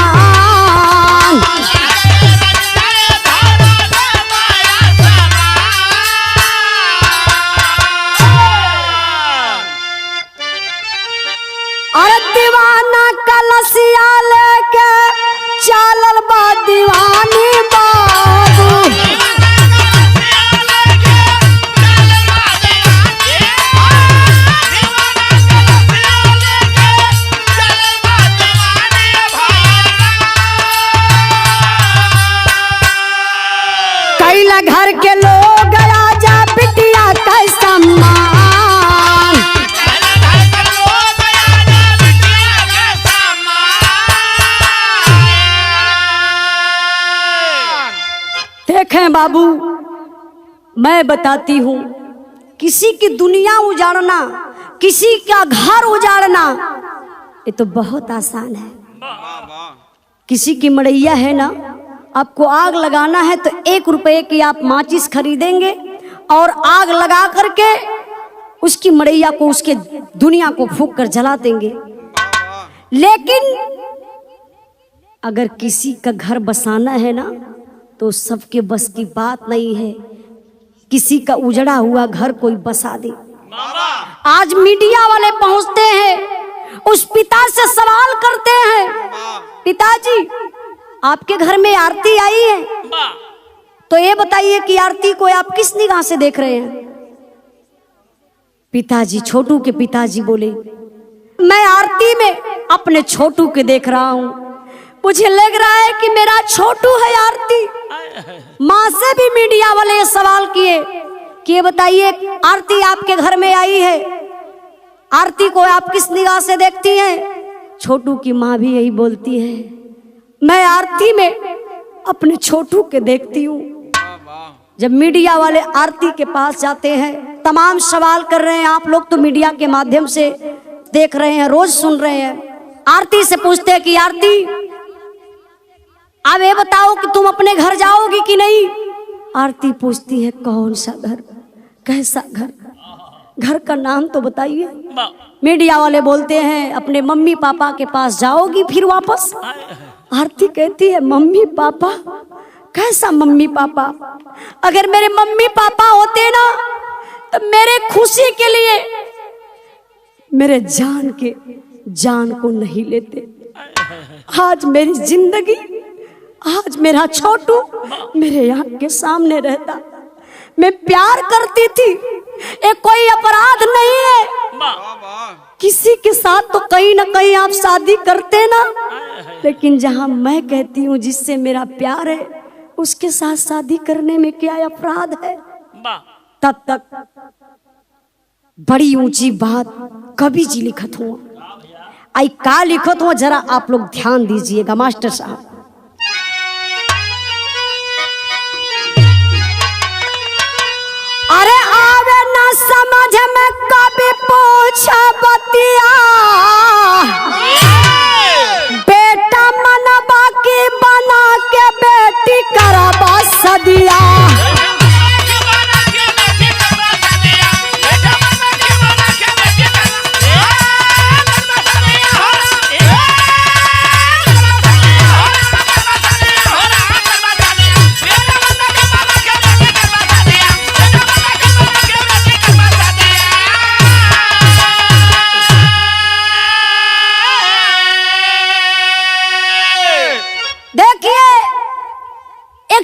अरे दीवाना कलसिया लेके चलल बा दीवानी बाबू। घर के लोग आजा बिटिया का सम्मान। देखें बाबू, मैं बताती हूँ, किसी की दुनिया उजाड़ना, किसी का घर उजाड़ना, ये तो बहुत आसान है। किसी की मड़ैया है ना, आपको आग लगाना है तो 1 रुपए की आप माचिस खरीदेंगे और आग लगा करके उसकी मड़ैया को, उसके दुनिया को फूंक कर जला देंगे। लेकिन अगर किसी का घर बसाना है ना तो सबके बस की बात नहीं है। किसी का उजड़ा हुआ घर कोई बसा दे। आज मीडिया वाले पहुंचते हैं, उस पिता से सवाल करते हैं, पिताजी आपके घर में आरती आई है, तो ये बताइए कि आरती को आप किस निगाह से देख रहे हैं? पिताजी, छोटू के पिताजी बोले, मैं आरती में अपने छोटू के देख रहा हूं। मुझे लग रहा है कि मेरा छोटू है आरती। माँ से भी मीडिया वाले ये सवाल किए कि ये बताइए आरती आपके घर में आई है, आरती को आप किस निगाह से देखती हैं? छोटू की माँ भी यही बोलती है, मैं आरती में अपने छोटू के देखती हूँ। जब मीडिया वाले आरती के पास जाते हैं, तमाम सवाल कर रहे हैं, आप लोग तो मीडिया के माध्यम से देख रहे हैं, रोज सुन रहे हैं। आरती से पूछते हैं कि आरती अब ये बताओ कि तुम अपने घर जाओगी कि नहीं? आरती पूछती है, कौन सा घर, कैसा घर, घर का नाम तो बताइए। मीडिया वाले बोलते हैं, अपने मम्मी पापा के पास जाओगी फिर वापस? आरती कहती है, मम्मी पापा, कैसा मम्मी पापा? अगर मेरे मम्मी पापा होते ना तो मेरे खुशी के लिए मेरे जान को नहीं लेते। आज मेरी जिंदगी, आज मेरा छोटू मेरे आँख के सामने रहता। मैं प्यार करती थी, ये कोई अपराध नहीं है। किसी के साथ तो कहीं ना कहीं आप शादी करते ना, लेकिन जहां मैं कहती हूँ जिससे मेरा प्यार है उसके साथ शादी करने में क्या अपराध है। तब तक बड़ी ऊंची बात कवि जी लिखत हुआ। आई का लिखत हुआ जरा आप लोग ध्यान दीजिएगा मास्टर साहब। अरे आवे ना समझ में कभी पूछा बतिया, बेटा मनबा की बना के बेटी करबा सदिया।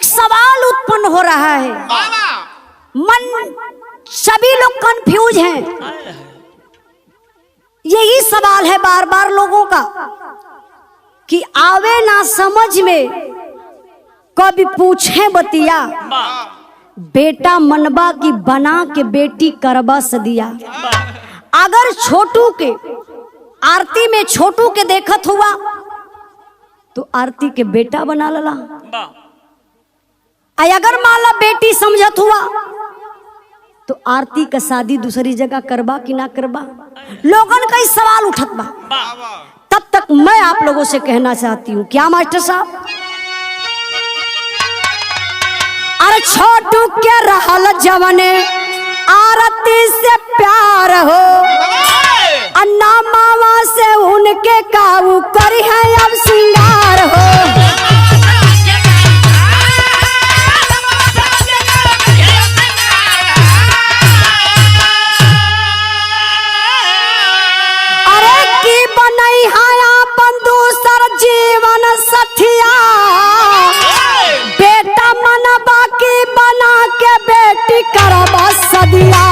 सवाल उत्पन्न हो रहा है, मन सभी लोग कंफ्यूज हैं। यही सवाल है बार बार लोगों का कि आवे ना समझ में कभी पूछे बतिया, बेटा मनबा की बना के बेटी करबा सदिया। अगर छोटू के आरती में छोटू के देखत हुआ तो आरती के बेटा बना लला, अगर माला बेटी समझत हुआ तो आरती का शादी दूसरी जगह करबा कि ना करबा। लोगन का इस सवाल उठत बा। तब तक मैं आप लोगों से कहना चाहती हूँ, क्या मास्टर साहब, अरे छोटू के रहल जवने आरती से प्यार हो, अन्ना मामा से उनके काबू करी है अब सिंगार हो। जीवन सथिया बेटा मनबा की बना के बेटी करबा सदिया।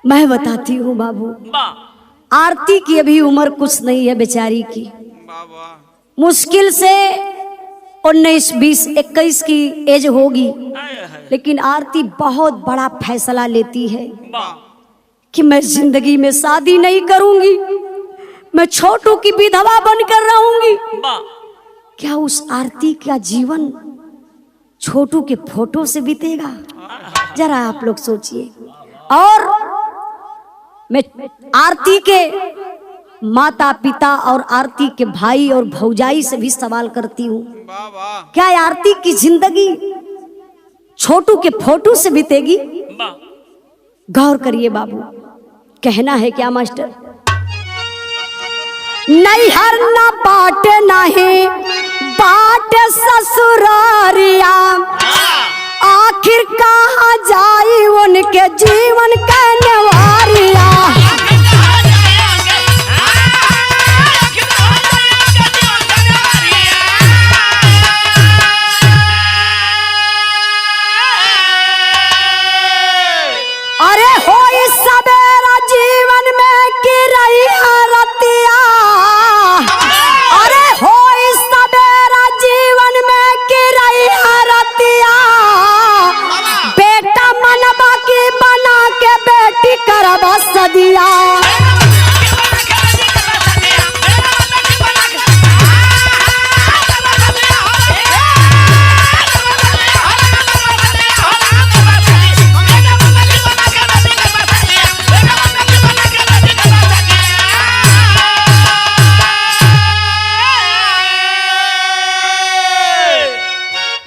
मैं बताती हूँ बाबू, आरती की अभी उम्र कुछ नहीं है बेचारी की, मुश्किल से 19, 20, 21 की एज होगी, लेकिन आरती बहुत बड़ा फैसला लेती है कि मैं जिंदगी में शादी नहीं करूंगी, मैं छोटू की विधवा बनकर रहूंगी। क्या उस आरती का जीवन छोटू के फोटो से बीतेगा? जरा आप लोग सोचिए। और मैं आरती के माता पिता और आरती के भाई और भौजाई से भी सवाल करती हूँ, क्या आरती की जिंदगी छोटू के फोटो से बीतेगी? गौर करिए बाबू, कहना है क्या मास्टर, नैहर न बाटे नहीं बाटे ससुरारिया, आखिर कहाँ जाई उनके जीवन का नवारिया। अरे हो इस सवेरा जीवन में की रही रतिया, अरे हो इस सवेरा जीवन में की रही रतिया, बेटा मनबा की बना के बेटी करबा सदिया।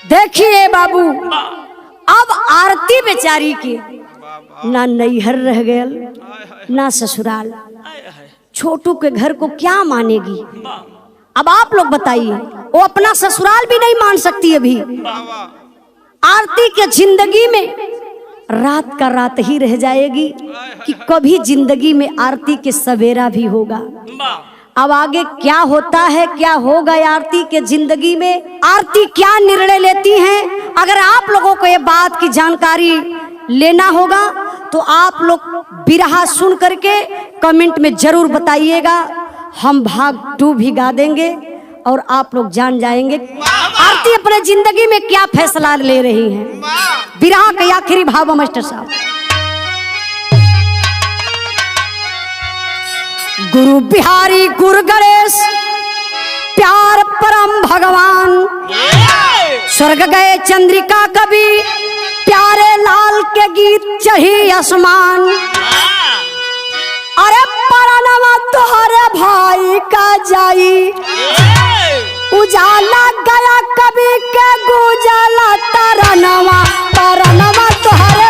देखिए बाबू, अब आरती बेचारी की ना नैहर रह गयल ना ससुराल, छोटू के घर को क्या मानेगी? अब आप लोग बताइए, वो अपना ससुराल भी नहीं मान सकती अभी। आरती के जिंदगी में रात का रात ही रह जाएगी कि कभी जिंदगी में आरती के सवेरा भी होगा। अब आगे क्या होता है, क्या होगा आरती के जिंदगी में, आरती क्या निर्णय लेती हैं, अगर आप लोगों को ये बात की जानकारी लेना होगा तो आप लोग बिरहा सुन करके कमेंट में जरूर बताइएगा। हम भाग 2 भी गा देंगे और आप लोग जान जाएंगे आरती अपने जिंदगी में क्या फैसला ले रही हैं। बिरहा के आखिरी भाव मास्टर साहब। गुरु बिहारी गुरु गणेश प्यार परम भगवान, स्वर्ग गए चंद्रिका कवि प्यारे लाल के गीत चढ़ी आसमान। अरे परनवा तोहरे भाई का जाई, उजाला गया कवि के गुजाला तरनवा, परनवा तोहरे